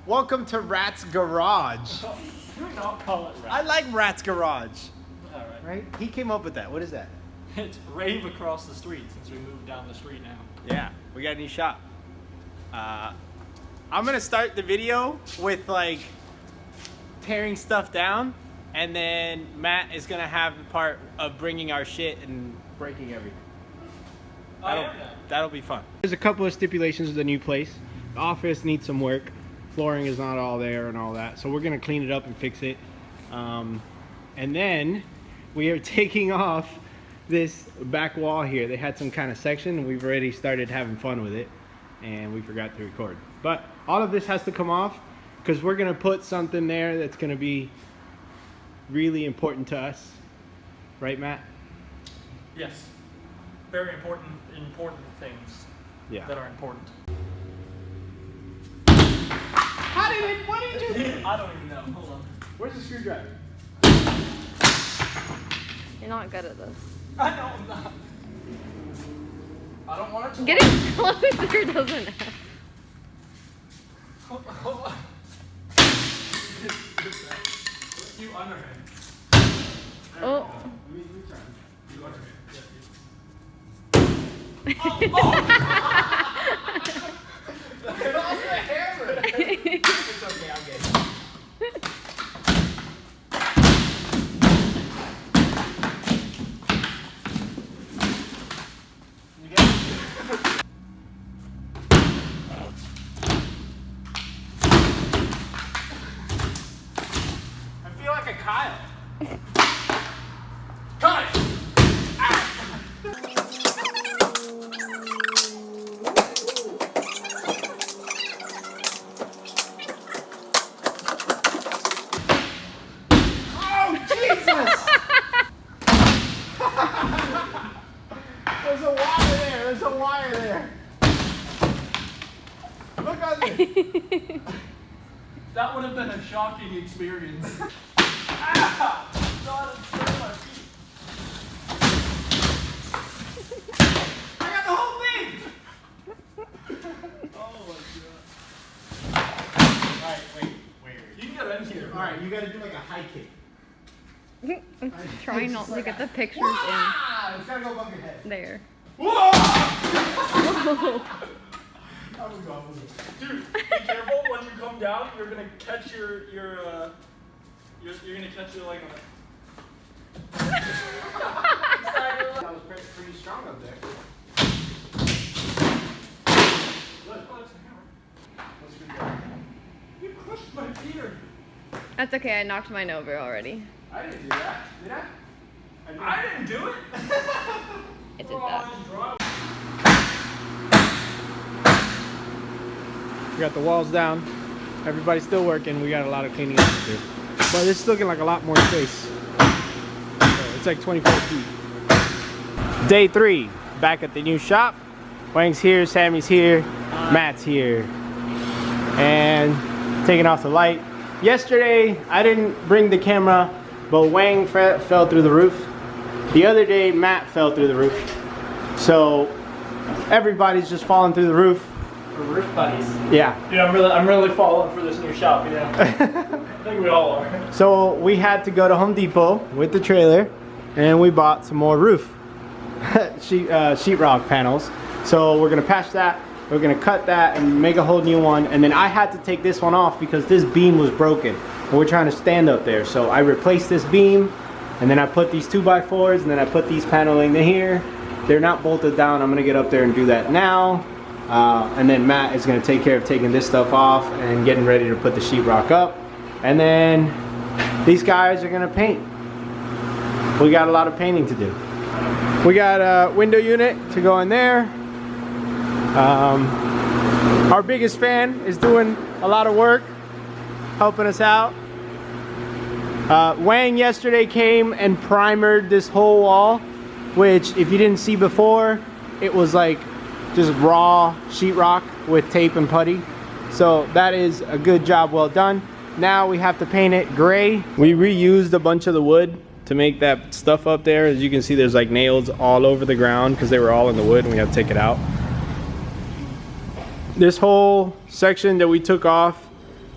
Welcome to Rat's Garage. Do not call it I Rat. like Rat's Garage. Alright. Right? He came up with that. What is that? It's rave across the street since we moved down the street now. Yeah, we got a new shop. I'm gonna start the video with like tearing stuff down, and then Matt is gonna have the part of bringing our shit and breaking everything. That'll be fun. There's a couple of stipulations of the new place. The office needs some work. Flooring is not all there and all that, so we're gonna clean it up and fix it. And then we are taking off this back wall here. They had some kind of section, and we've already started having fun with it, and we forgot to record. But all of this has to come off because we're gonna put something there that's gonna be really important to us, right, Matt? Yes. Very important things Yeah. that are important. What did you do? I don't even know. Hold on. Where's the screwdriver? You're not good at this. I know I'm not. I don't want it to. Getting closer doesn't help. Hold on. You underhand. Oh. You underhand. It's okay, I'll get it. You get it? I feel like a Kyle. Cut it! Oh, Jesus! There's a wire there. There's a wire there. Look on this. That would have been a shocking experience. Ah! God, it's hurting my feet. I got the whole thing. Oh my god. All right, wait. You can get in here. All right, you got to do like a high kick. I'm trying not to get the pictures Ah, it's got to go above your head. in there. Whoa! I'm gonna go. Dude, be careful when you come down. You're gonna catch you're gonna catch your leg on it. That was pretty strong up there. Look, oh, it's a hammer. Let's redo it. You crushed my beard. That's okay, I knocked mine over already. I didn't do that. Did I? I didn't do it. I did that. We got the walls down. Everybody's still working. We got a lot of cleaning up to do. But it's looking like a lot more space. So it's like 24 feet. Day 3, back at the new shop. Wang's here, Sammy's here, Matt's here. And taking off the light. Yesterday, I didn't bring the camera, but Wang fell through the roof. The other day, Matt fell through the roof. So everybody's just falling through the roof. We're roof buddies. Yeah. Dude, I'm really falling for this new shop, you know. I think we all are. So we had to go to Home Depot with the trailer, and we bought some more roof sheetrock panels. So we're gonna patch that. We're gonna cut that and make a whole new one. And then I had to take this one off because this beam was broken, and we're trying to stand up there. So I replaced this beam, and then I put these 2x4s, and then I put these paneling in here. They're not bolted down. I'm gonna get up there and do that now. And then Matt is going to take care of taking this stuff off and getting ready to put the sheetrock up. And then these guys are going to paint. We got a lot of painting to do. We got a window unit to go in there. Our biggest fan is doing a lot of work, helping us out. Wang yesterday came and primered this whole wall, which if you didn't see before, it was like just raw sheetrock with tape and putty. So that is a good job, well done. Now we have to paint it gray. We reused a bunch of the wood to make that stuff up there. As you can see, there's like nails all over the ground because they were all in the wood and we have to take it out. This whole section that we took off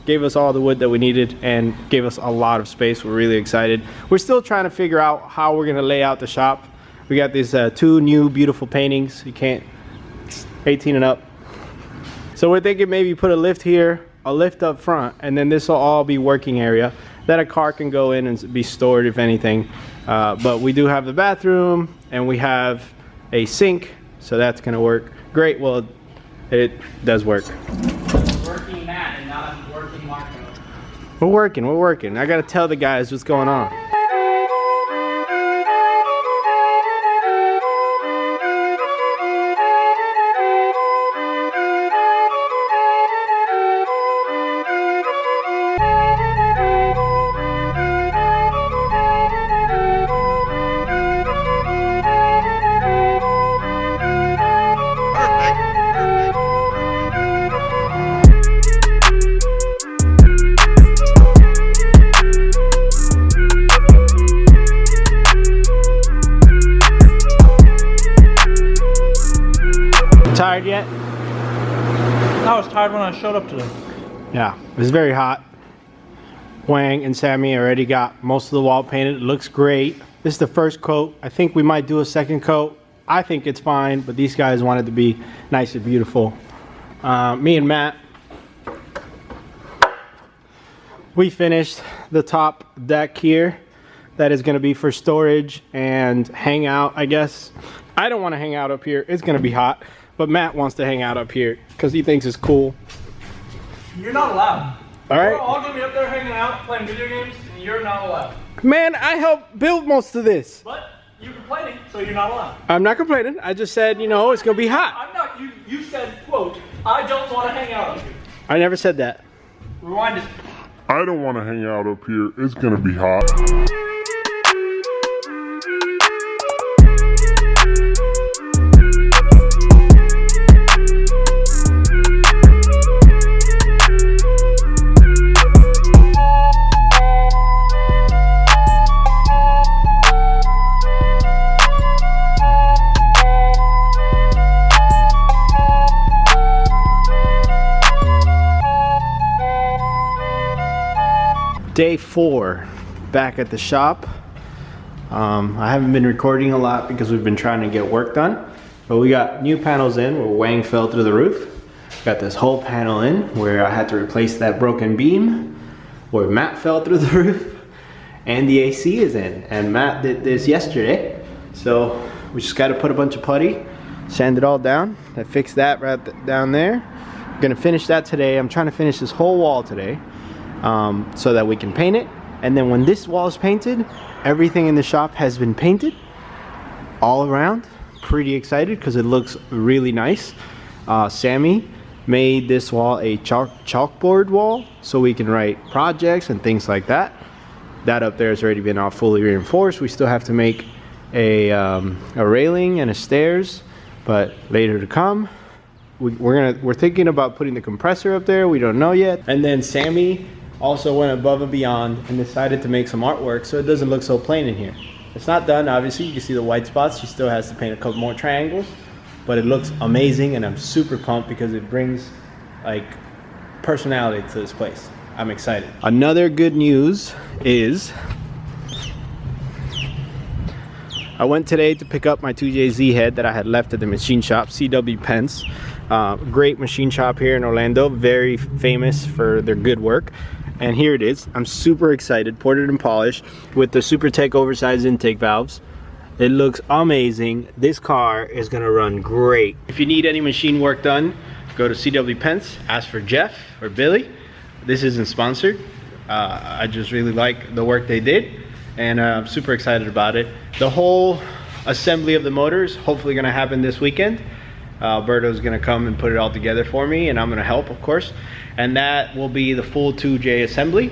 gave us all the wood that we needed and gave us a lot of space. We're really excited. We're still trying to figure out how we're gonna lay out the shop. We got these 2 new beautiful paintings. You can't, 18 and up. So we're thinking maybe put a lift here, a lift up front, and then this will all be working area that a car can go in and be stored if anything. But we do have the bathroom and we have a sink, so that's gonna work great. Well, it does work. Working Matt and not working Marco. We're working. I gotta tell the guys what's going on. Tired yet? I was tired when I showed up today. Yeah, it's very hot. Wang and Sammy already got most of the wall painted. It looks great. This is the first coat. I think we might do a second coat. I think it's fine, but these guys wanted to be nice and beautiful. Me and Matt, we finished the top deck here. That is gonna be for storage and hang out, I guess. I don't wanna hang out up here. It's gonna be hot. But Matt wants to hang out up here because he thinks it's cool. You're not allowed. All right. We're all gonna be up there hanging out, playing video games, and you're not allowed. Man, I helped build most of this. But you're complaining, so you're not allowed. I'm not complaining. I just said, you know, it's gonna be hot. I'm not. You said, quote, I don't want to hang out up here. I never said that. Rewind it. I don't want to hang out up here. It's gonna be hot. Day 4, back at the shop. I haven't been recording a lot because we've been trying to get work done, but we got new panels in where Wang fell through the roof. Got this whole panel in where I had to replace that broken beam, where Matt fell through the roof, and the AC is in. And Matt did this yesterday, so we just got to put a bunch of putty, sand it all down. I fixed that right down there. I'm gonna finish that today. I'm trying to finish this whole wall today. So that we can paint it, and then when this wall is painted, everything in the shop has been painted all around. Pretty excited because it looks really nice. Sammy made this wall a chalkboard wall so we can write projects and things like that. That up there has already been all fully reinforced. We still have to make a railing and a stairs, but later to come. We're thinking about putting the compressor up there. We don't know yet. And then Sammy also went above and beyond and decided to make some artwork so it doesn't look so plain in here. It's not done, obviously. You can see the white spots. She still has to paint a couple more triangles, but it looks amazing, and I'm super pumped because it brings like personality to this place. I'm excited. Another good news is I went today to pick up my 2JZ head that I had left at the machine shop, CW Pence. Great machine shop here in Orlando, very famous for their good work. And here it is. I'm super excited, ported and polished with the Supertech oversized intake valves. It looks amazing. This car is gonna run great. If you need any machine work done, go to CW Pence, ask for Jeff or Billy. This isn't sponsored. I just really like the work they did, and I'm super excited about it. The whole assembly of the motor is hopefully gonna happen this weekend. Alberto's gonna come and put it all together for me, and I'm gonna help, of course. And that will be the full 2J assembly.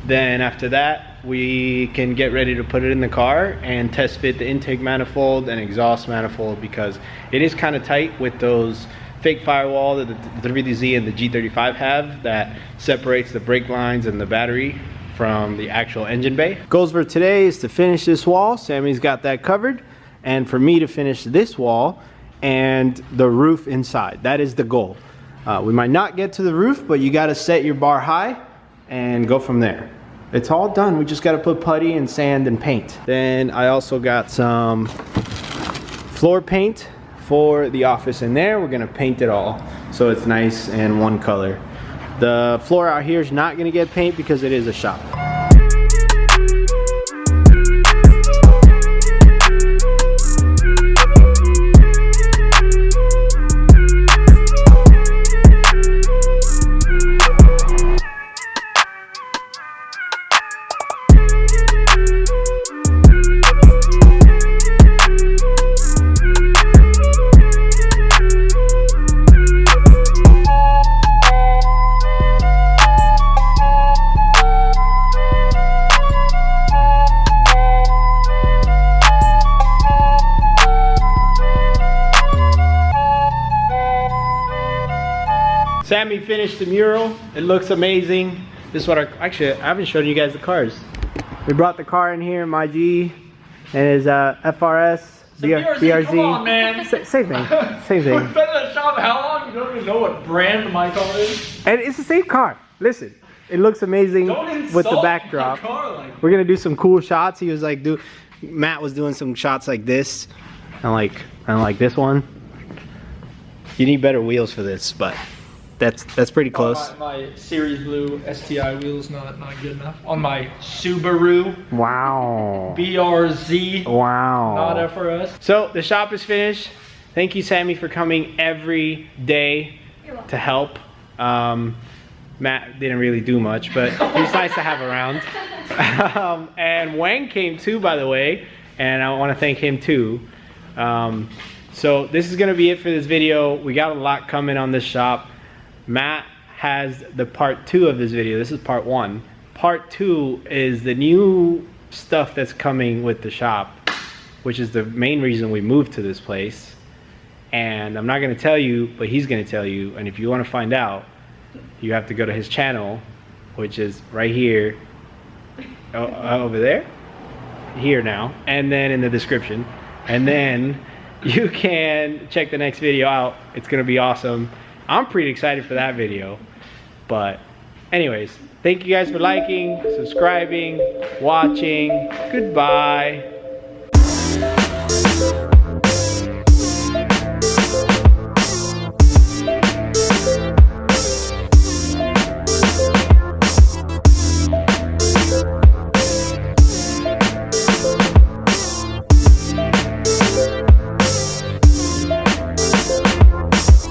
Then after that, we can get ready to put it in the car and test fit the intake manifold and exhaust manifold, because it is kind of tight with those fake firewall that the 3DZ and the G35 have that separates the brake lines and the battery from the actual engine bay. Goals for today is to finish this wall. Sammy's got that covered. And for me to finish this wall and the roof inside. That is the goal. We might not get to the roof, but you got to set your bar high and go from there. It's all done. We just got to put putty and sand and paint. Then I also got some floor paint for the office in there. We're gonna paint it all so it's nice and one color. The floor out here is not gonna get paint because it is a shop. Sammy finished the mural. It looks amazing. This is what our, actually, I haven't shown you guys the cars. We brought the car in here, my G, and his FRS, BRZ. Come on, man. Same thing, same We've thing. been in the shop how long? You don't even know what brand my car is? And it's the same car. Listen, it looks amazing Don't insult with the my backdrop. car like We're gonna do some cool shots. He was like, Matt was doing some shots like this, and like this one. You need better wheels for this, but that's pretty close. My Series Blue STI wheels not good enough. On my Subaru Wow. BRZ, Wow. not FRS. So the shop is finished. Thank you, Sammy, for coming every day to help. Matt didn't really do much, but he's nice to have around. And Wang came too, by the way, and I want to thank him too. So this is gonna be it for this video. We got a lot coming on this shop. Matt has the part 2 of this video. This is part 1. Part 2 is the new stuff that's coming with the shop, which is the main reason we moved to this place. And I'm not gonna tell you, but he's gonna tell you. And if you wanna find out, you have to go to his channel, which is right here, over there, here now, and then in the description. And then you can check the next video out. It's gonna be awesome. I'm pretty excited for that video. But anyways, thank you guys for liking, subscribing, watching. Goodbye.